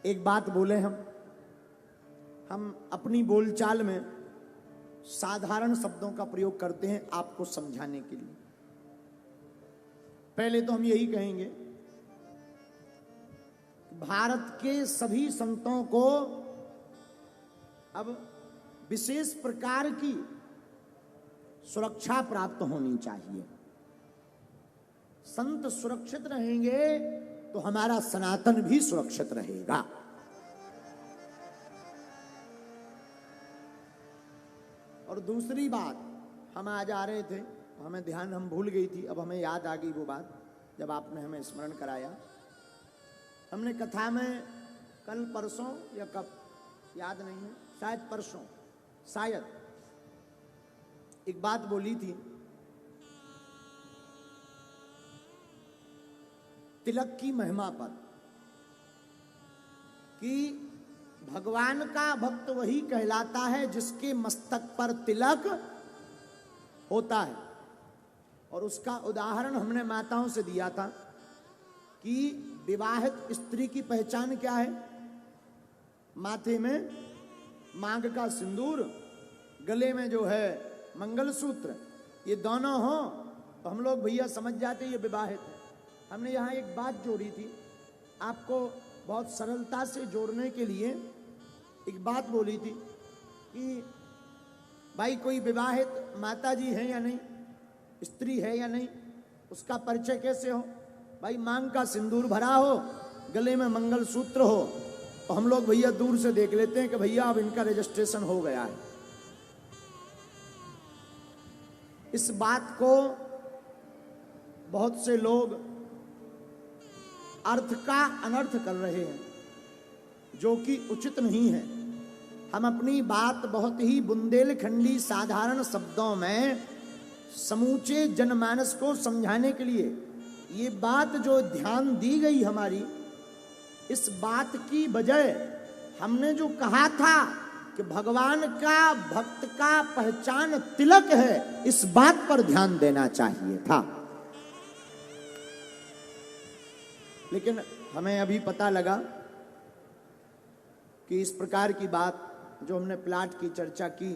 एक बात बोले हम अपनी बोलचाल में साधारण शब्दों का प्रयोग करते हैं आपको समझाने के लिए। पहले तो हम यही कहेंगे, भारत के सभी संतों को अब विशेष प्रकार की सुरक्षा प्राप्त होनी चाहिए। संत सुरक्षित रहेंगे तो हमारा सनातन भी सुरक्षित रहेगा। और दूसरी बात, हम आज आ रहे थे, हमें ध्यान, हम भूल गई थी, अब हमें याद आ गई वो बात जब आपने हमें स्मरण कराया। हमने कथा में कल परसों या कब याद नहीं है, शायद परसों, शायद एक बात बोली थी, तिलक की महिमा पर, कि भगवान का भक्त वही कहलाता है जिसके मस्तक पर तिलक होता है। और उसका उदाहरण हमने माताओं से दिया था कि विवाहित स्त्री की पहचान क्या है? माथे में मांग का सिंदूर, गले में जो है मंगलसूत्र, ये दोनों हो तो हम लोग भैया समझ जाते ये विवाहित है। हमने यहाँ एक बात जोड़ी थी, आपको बहुत सरलता से जोड़ने के लिए एक बात बोली थी कि भाई कोई विवाहित माता जी है या नहीं, स्त्री है या नहीं, उसका परिचय कैसे हो? भाई मांग का सिंदूर भरा हो, गले में मंगलसूत्र हो, तो हम लोग भैया दूर से देख लेते हैं कि भैया अब इनका रजिस्ट्रेशन हो गया है। इस बात को बहुत से लोग अर्थ का अनर्थ कर रहे हैं, जो कि उचित नहीं है। हम अपनी बात बहुत ही बुंदेलखंडी साधारण शब्दों में समूचे जनमानस को समझाने के लिए ये बात जो ध्यान दी गई हमारी, इस बात की बजाय हमने जो कहा था कि भगवान का भक्त का पहचान तिलक है, इस बात पर ध्यान देना चाहिए था। लेकिन हमें अभी पता लगा कि इस प्रकार की बात जो हमने प्लाट की चर्चा की,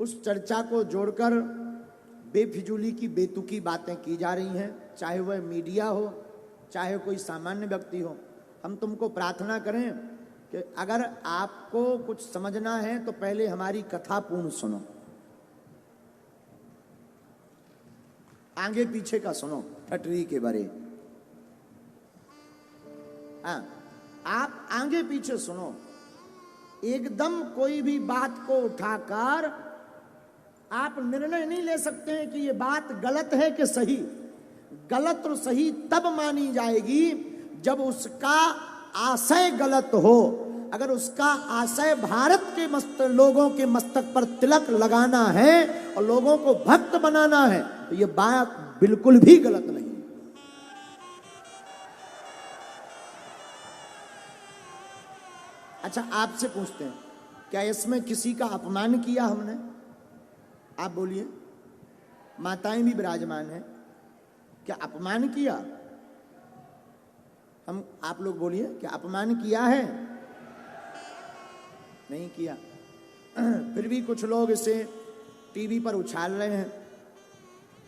उस चर्चा को जोड़कर बेफिजूली की बेतुकी बातें की जा रही हैं, चाहे वह मीडिया हो, चाहे कोई सामान्य व्यक्ति हो। हम तुमको प्रार्थना करें कि अगर आपको कुछ समझना है तो पहले हमारी कथा पूर्ण सुनो, आगे पीछे का सुनो, ठटरी के बारे। हाँ, आप आगे पीछे सुनो, एकदम कोई भी बात को उठाकर आप निर्णय नहीं ले सकते हैं कि ये बात गलत है कि सही। गलत और सही तब मानी जाएगी जब उसका आशय गलत हो। अगर उसका आशय भारत के लोगों के मस्तक पर तिलक लगाना है और लोगों को भक्त बनाना है, तो ये बात बिल्कुल भी गलत नहीं। अच्छा, आपसे पूछते हैं, क्या इसमें किसी का अपमान किया हमने? आप बोलिए, माताएं भी विराजमान हैं, क्या अपमान किया? हम, आप लोग बोलिए, क्या अपमान किया है? नहीं किया। फिर भी कुछ लोग इसे टीवी पर उछाल रहे हैं,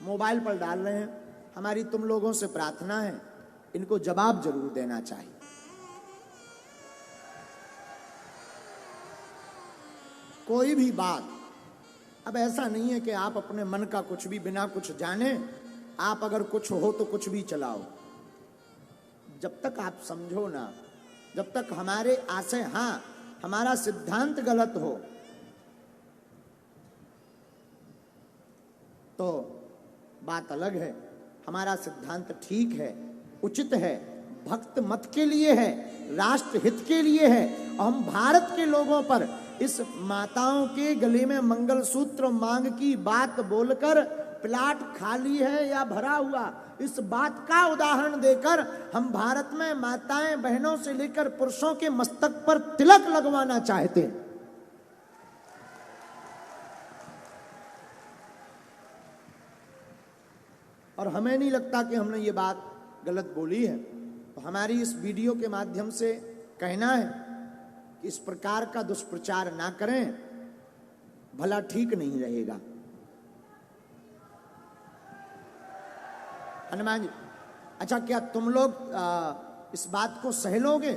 मोबाइल पर डाल रहे हैं। हमारी तुम लोगों से प्रार्थना है, इनको जवाब जरूर देना चाहिए। कोई भी बात, अब ऐसा नहीं है कि आप अपने मन का कुछ भी बिना कुछ जाने आप अगर कुछ हो तो कुछ भी चलाओ। जब तक आप समझो ना, जब तक हमारे आशय, हाँ हमारा सिद्धांत गलत हो तो बात अलग है। हमारा सिद्धांत ठीक है, उचित है, भक्त मत के लिए है, राष्ट्र हित के लिए है। और हम भारत के लोगों पर इस माताओं के गले में मंगलसूत्र मांग की बात बोलकर प्लाट खाली है या भरा हुआ, इस बात का उदाहरण देकर हम भारत में माताएं बहनों से लेकर पुरुषों के मस्तक पर तिलक लगवाना चाहते हैं। और हमें नहीं लगता कि हमने ये बात गलत बोली है। तो हमारी इस वीडियो के माध्यम से कहना है कि इस प्रकार का दुष्प्रचार ना करें, भला ठीक नहीं रहेगा। हनुमान जी, अच्छा क्या तुम लोग इस बात को सह लोगे?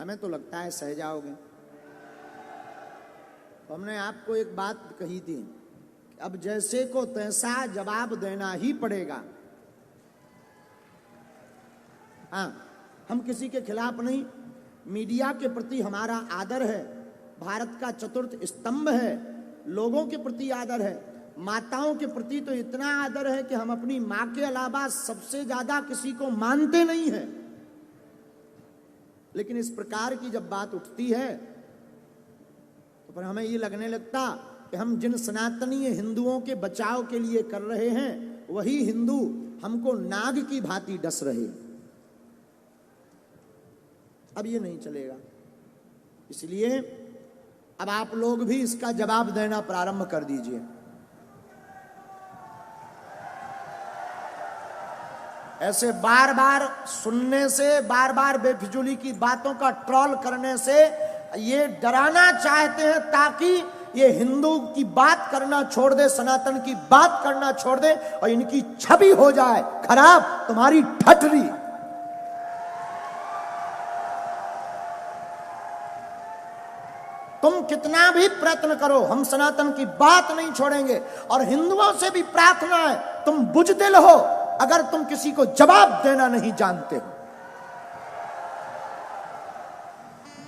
हमें तो लगता है सह जाओगे। तो हमने आपको एक बात कही थी, अब जैसे को तैसा जवाब देना ही पड़ेगा। हाँ, हम किसी के खिलाफ नहीं, मीडिया के प्रति हमारा आदर है, भारत का चतुर्थ स्तंभ है, लोगों के प्रति आदर है, माताओं के प्रति तो इतना आदर है कि हम अपनी मां के अलावा सबसे ज्यादा किसी को मानते नहीं हैं। लेकिन इस प्रकार की जब बात उठती है तो फिर हमें ये लगने लगता कि हम जिन सनातनीय हिंदुओं के बचाव के लिए कर रहे हैं वही हिंदू हमको नाग की भांति डस रहे। अब ये नहीं चलेगा, इसलिए अब आप लोग भी इसका जवाब देना प्रारंभ कर दीजिए। ऐसे बार बार सुनने से, बार बार बेफिजूली की बातों का ट्रोल करने से ये डराना चाहते हैं ताकि ये हिंदू की बात करना छोड़ दे, सनातन की बात करना छोड़ दे और इनकी छवि हो जाए खराब, तुम्हारी ठठरी। तुम कितना भी प्रयत्न करो, हम सनातन की बात नहीं छोड़ेंगे। और हिंदुओं से भी प्रार्थना है, तुम बुजदिल हो अगर तुम किसी को जवाब देना नहीं जानते हो।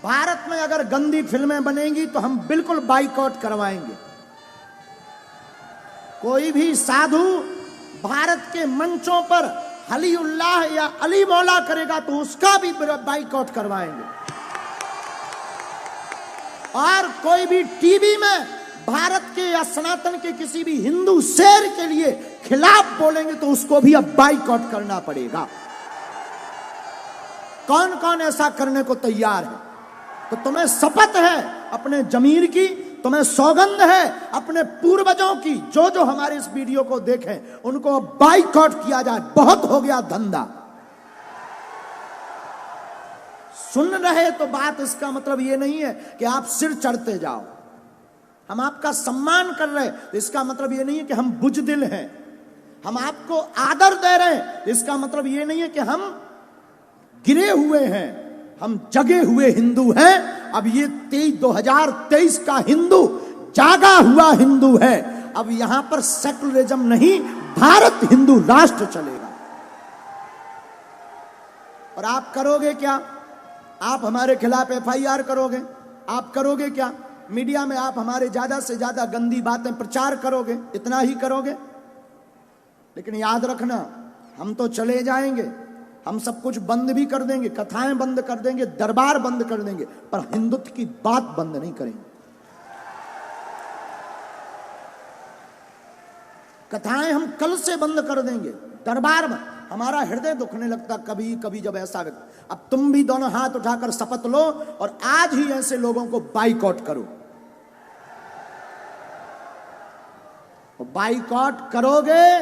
भारत में अगर गंदी फिल्में बनेंगी तो हम बिल्कुल बाइकआउट करवाएंगे। कोई भी साधु भारत के मंचों पर हली उल्लाह या अली मौला करेगा तो उसका भी बाइकआउट करवाएंगे। और कोई भी टीवी में भारत के या सनातन के किसी भी हिंदू शेर के लिए खिलाफ बोलेंगे तो उसको भी अब बाइकआउट करना पड़ेगा। कौन कौन ऐसा करने को तैयार है? तो तुम्हें शपथ है अपने जमीर की, तुम्हें सौगंध है अपने पूर्वजों की, जो जो हमारे इस वीडियो को देखें उनको बाइकआउट किया जाए। बहुत हो गया धंधा। सुन रहे तो बात इसका मतलब ये नहीं है कि आप सिर चढ़ते जाओ। हम आपका सम्मान कर रहे हैं तो इसका मतलब ये नहीं है कि हम बुजदिल हैं। हम आपको आदर दे रहे हैं इसका मतलब ये नहीं है कि हम गिरे हुए हैं। हम जगे हुए हिंदू हैं। अब ये 2023 का हिंदू जागा हुआ हिंदू है। अब यहां पर सेकुलरिज्म नहीं, भारत हिंदू राष्ट्र चलेगा। और आप करोगे क्या? आप हमारे खिलाफ FIR करोगे? आप करोगे क्या? मीडिया में आप हमारे ज्यादा से ज्यादा गंदी बातें प्रचार करोगे, इतना ही करोगे। लेकिन याद रखना, हम तो चले जाएंगे, हम सब कुछ बंद भी कर देंगे, कथाएं बंद कर देंगे, दरबार बंद कर देंगे, पर हिंदुत्व की बात बंद नहीं करेंगे। कथाएं हम कल से बंद कर देंगे, दरबार में हमारा हृदय दुखने लगता कभी कभी जब ऐसा व्यक्ति। अब तुम भी दोनों हाथ उठाकर शपथ लो और आज ही ऐसे लोगों को बाइकआउट करो। बाइकआउट करोगे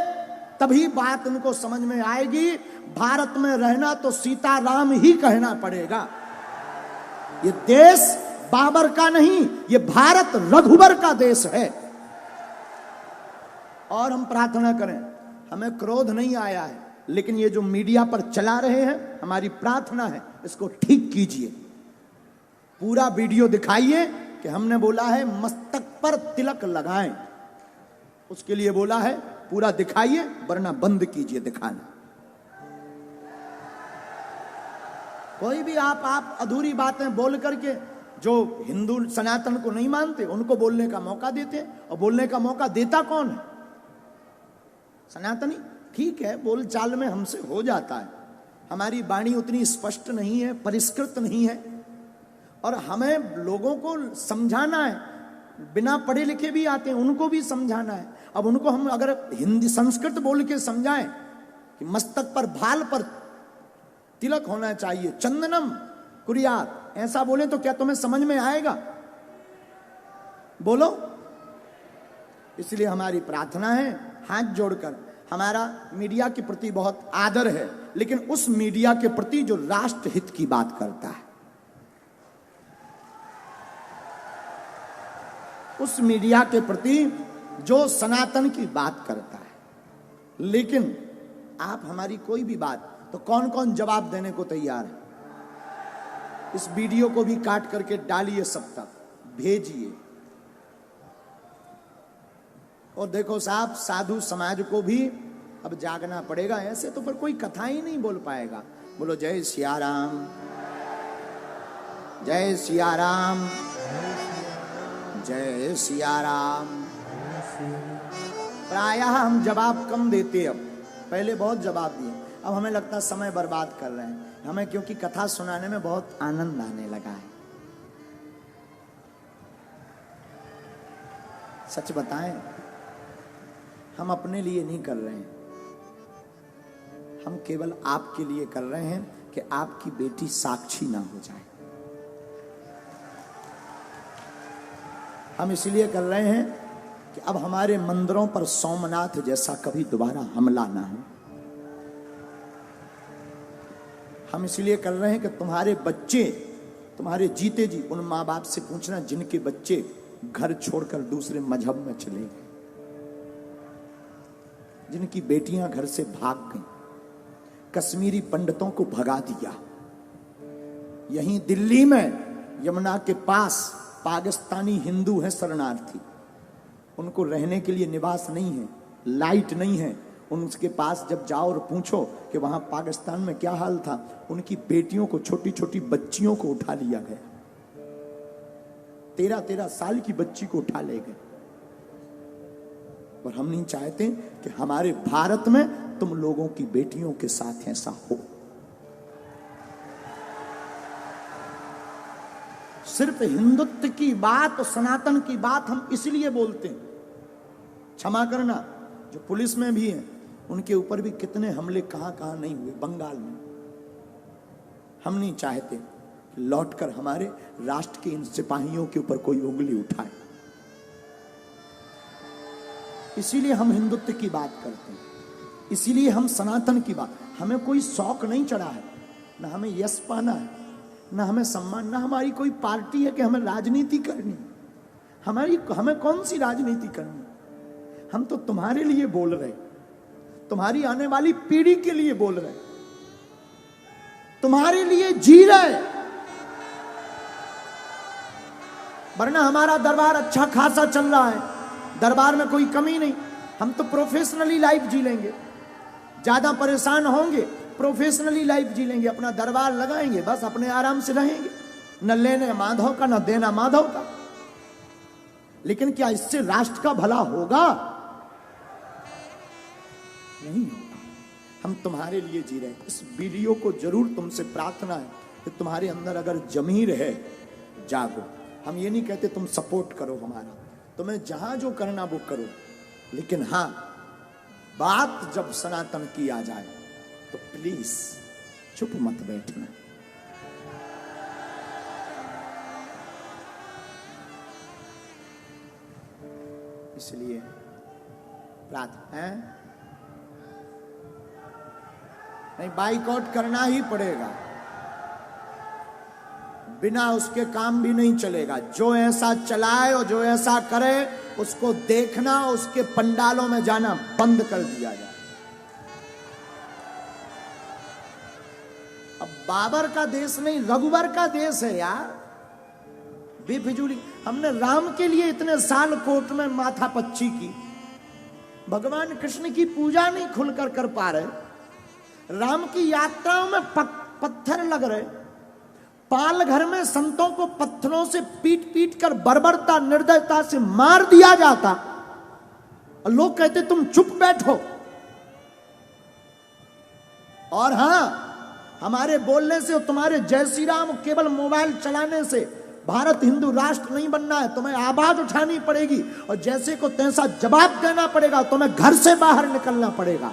तभी बात उनको समझ में आएगी। भारत में रहना तो सीताराम ही कहना पड़ेगा। ये देश बाबर का नहीं, ये भारत रघुबर का देश है। और हम प्रार्थना करें, हमें क्रोध नहीं आया है, लेकिन ये जो मीडिया पर चला रहे हैं, हमारी प्रार्थना है इसको ठीक कीजिए। पूरा वीडियो दिखाइए कि हमने बोला है मस्तक पर तिलक लगाएं, उसके लिए बोला है। पूरा दिखाइए वरना बंद कीजिए दिखाना। कोई भी आप अधूरी बातें बोल करके जो हिंदू सनातन को नहीं मानते उनको बोलने का मौका देते हैं। और बोलने का मौका देता कौन है? सनातनी। ठीक है, बोल चाल में हमसे हो जाता है, हमारी वाणी उतनी स्पष्ट नहीं है, परिष्कृत नहीं है, और हमें लोगों को समझाना है। बिना पढ़े लिखे भी आते हैं, उनको भी समझाना है। अब उनको हम अगर हिंदी संस्कृत बोल के समझाएं कि मस्तक पर भाल पर तिलक होना चाहिए, चंदनम कुरियात, ऐसा बोले तो क्या तुम्हें समझ में आएगा? बोलो। इसलिए हमारी प्रार्थना है हाथ जोड़कर, हमारा मीडिया के प्रति बहुत आदर है, लेकिन उस मीडिया के प्रति जो राष्ट्र हित की बात करता है, उस मीडिया के प्रति जो सनातन की बात करता है। लेकिन आप हमारी कोई भी बात, तो कौन कौन जवाब देने को तैयार है? इस वीडियो को भी काट करके डालिए, सब तक भेजिए। और देखो साहब, साधु समाज को भी अब जागना पड़ेगा, ऐसे तो फिर कोई कथा ही नहीं बोल पाएगा। बोलो जय सिया राम, जय सिया राम, जय सिया राम। प्रायः हम जवाब कम देते, अब पहले बहुत जवाब दिए, अब हमें लगता है समय बर्बाद कर रहे हैं हमें, क्योंकि कथा सुनाने में बहुत आनंद आने लगा है। सच बताएं, हम अपने लिए नहीं कर रहे हैं, हम केवल आपके लिए कर रहे हैं कि आपकी बेटी साक्षी ना हो जाए। हम इसलिए कर रहे हैं कि अब हमारे मंदिरों पर सोमनाथ जैसा कभी दोबारा हमला ना हो। हम इसलिए कर रहे हैं कि तुम्हारे बच्चे, तुम्हारे जीते जी उन माँ बाप से पूछना जिनके बच्चे घर छोड़कर दूसरे मजहब में चले गए, जिनकी बेटियां घर से भाग गईं, कश्मीरी पंडितों को भगा दिया। यहीं दिल्ली में यमुना के पास पाकिस्तानी हिंदू हैं शरणार्थी, उनको रहने के लिए निवास नहीं है, लाइट नहीं है। उनके पास जब जाओ और पूछो कि वहां पाकिस्तान में क्या हाल था, उनकी बेटियों को, छोटी छोटी बच्चियों को उठा लिया गया, 13-13 साल की बच्ची को उठा ले गए। और हम नहीं चाहते कि हमारे भारत में तुम लोगों की बेटियों के साथ ऐसा हो। सिर्फ हिंदुत्व की बात और सनातन की बात हम इसलिए बोलते हैं। क्षमा करना, जो पुलिस में भी है उनके ऊपर भी कितने हमले कहां कहां नहीं हुए, बंगाल में। हम नहीं चाहते लौटकर हमारे राष्ट्र के इन सिपाहियों के ऊपर कोई उंगली उठाए, इसीलिए हम हिंदुत्व की बात करते हैं, इसीलिए हम सनातन की बात। हमें कोई शौक नहीं चढ़ा है, ना हमें यश पाना है, ना हमें सम्मान, ना हमारी कोई पार्टी है कि हमें राजनीति करनी। हमें कौन सी राजनीति करनी? हम तो तुम्हारे लिए बोल रहे, तुम्हारी आने वाली पीढ़ी के लिए बोल रहे, तुम्हारे लिए जी रहे। वरना हमारा दरबार अच्छा खासा चल रहा है, दरबार में कोई कमी नहीं। हम तो प्रोफेशनली लाइफ जी लेंगे, ज्यादा परेशान होंगे, प्रोफेशनली लाइफ जी लेंगे, अपना दरबार लगाएंगे, बस अपने आराम से रहेंगे, न लेने माधव का न देना माधव का। लेकिन क्या इससे राष्ट्र का भला होगा? नहीं होगा। हम तुम्हारे लिए जी रहे हैं। इस वीडियो को जरूर तुमसे प्रार्थना है कि तुम्हारे अंदर अगर जमीर है, जागो। हम ये नहीं कहते तुम सपोर्ट करो हमारा, तुम्हें जहां जो करना वो करो, लेकिन हां, बात जब सनातन की आ जाए तो प्लीज चुप मत बैठना। इसलिए प्रार्थना है, नहीं बाइकआउट करना ही पड़ेगा, बिना उसके काम भी नहीं चलेगा। जो ऐसा चलाए और जो ऐसा करे उसको देखना, उसके पंडालों में जाना बंद कर दिया जाए। अब बाबर का देश नहीं, रघुवर का देश है यार, बेफिजूली। हमने राम के लिए इतने साल कोर्ट में माथा पच्ची की, भगवान कृष्ण की पूजा नहीं खुलकर कर पा रहे, राम की यात्राओं में पत्थर लग रहे, पाल घर में संतों को पत्थरों से पीट पीट कर बर्बरता निर्दयता से मार दिया जाता, और लोग कहते तुम चुप बैठो। और हां, हमारे बोलने से और तुम्हारे जय श्री राम केवल मोबाइल चलाने से भारत हिंदू राष्ट्र नहीं बनना है। तुम्हें आवाज उठानी पड़ेगी और जैसे को तैसा जवाब देना पड़ेगा, तुम्हें घर से बाहर निकलना पड़ेगा।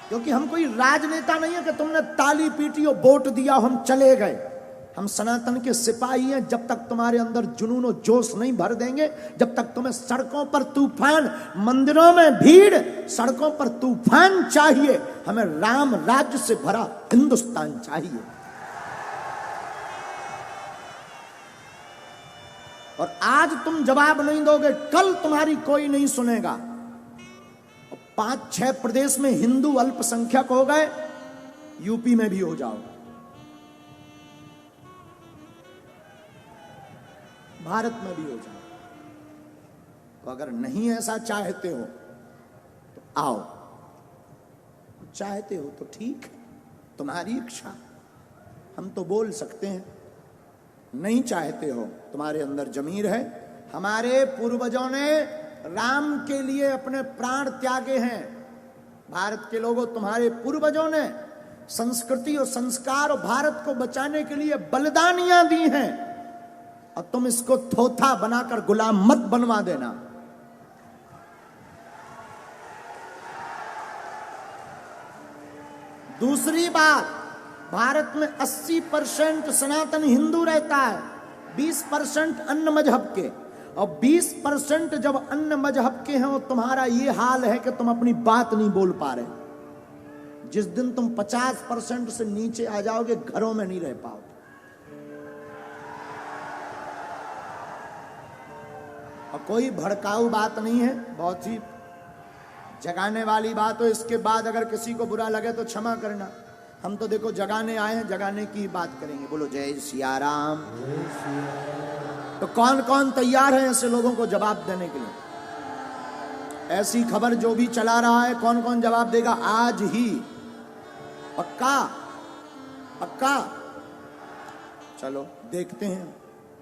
क्योंकि हम कोई राजनेता नहीं है कि तुमने ताली पीटी और वोट दिया हम चले गए। हम सनातन के सिपाही हैं। जब तक तुम्हारे अंदर जुनून और जोश नहीं भर देंगे, जब तक तुम्हें सड़कों पर तूफान, मंदिरों में भीड़, सड़कों पर तूफान चाहिए, हमें राम राज्य से भरा हिंदुस्तान चाहिए। और आज तुम जवाब नहीं दोगे, कल तुम्हारी कोई नहीं सुनेगा। 5-6 प्रदेश में हिंदू अल्पसंख्यक हो गए, यूपी में भी हो जाओ, भारत में भी हो जाओ। तो अगर नहीं ऐसा चाहते हो तो आओ, चाहते हो तो ठीक है, तुम्हारी इच्छा, हम तो बोल सकते हैं। नहीं चाहते हो, तुम्हारे अंदर जमीर है। हमारे पूर्वजों ने राम के लिए अपने प्राण त्यागे हैं। भारत के लोगों, तुम्हारे पूर्वजों ने संस्कृति और संस्कार और भारत को बचाने के लिए बलिदानियां दी हैं, और तुम इसको थोथा बनाकर गुलाम मत बनवा देना। दूसरी बात, भारत में 80% सनातन हिंदू रहता है, 20% अन्य मजहब के, और 20% जब अन्य मजहब के हैं, और तुम्हारा ये हाल है कि तुम अपनी बात नहीं बोल पा रहे। जिस दिन तुम 50% से नीचे आ जाओगे, घरों में नहीं रह पाओगे। और कोई भड़काऊ बात नहीं है, बहुत ही जगाने वाली बात हो। इसके बाद अगर किसी को बुरा लगे तो क्षमा करना। हम तो देखो जगाने आए हैं, जगाने की बात करेंगे। बोलो जय सिया राम। तो कौन कौन तैयार है ऐसे लोगों को जवाब देने के लिए? ऐसी खबर जो भी चला रहा है, कौन कौन जवाब देगा आज ही? पक्का? पक्का? चलो देखते हैं।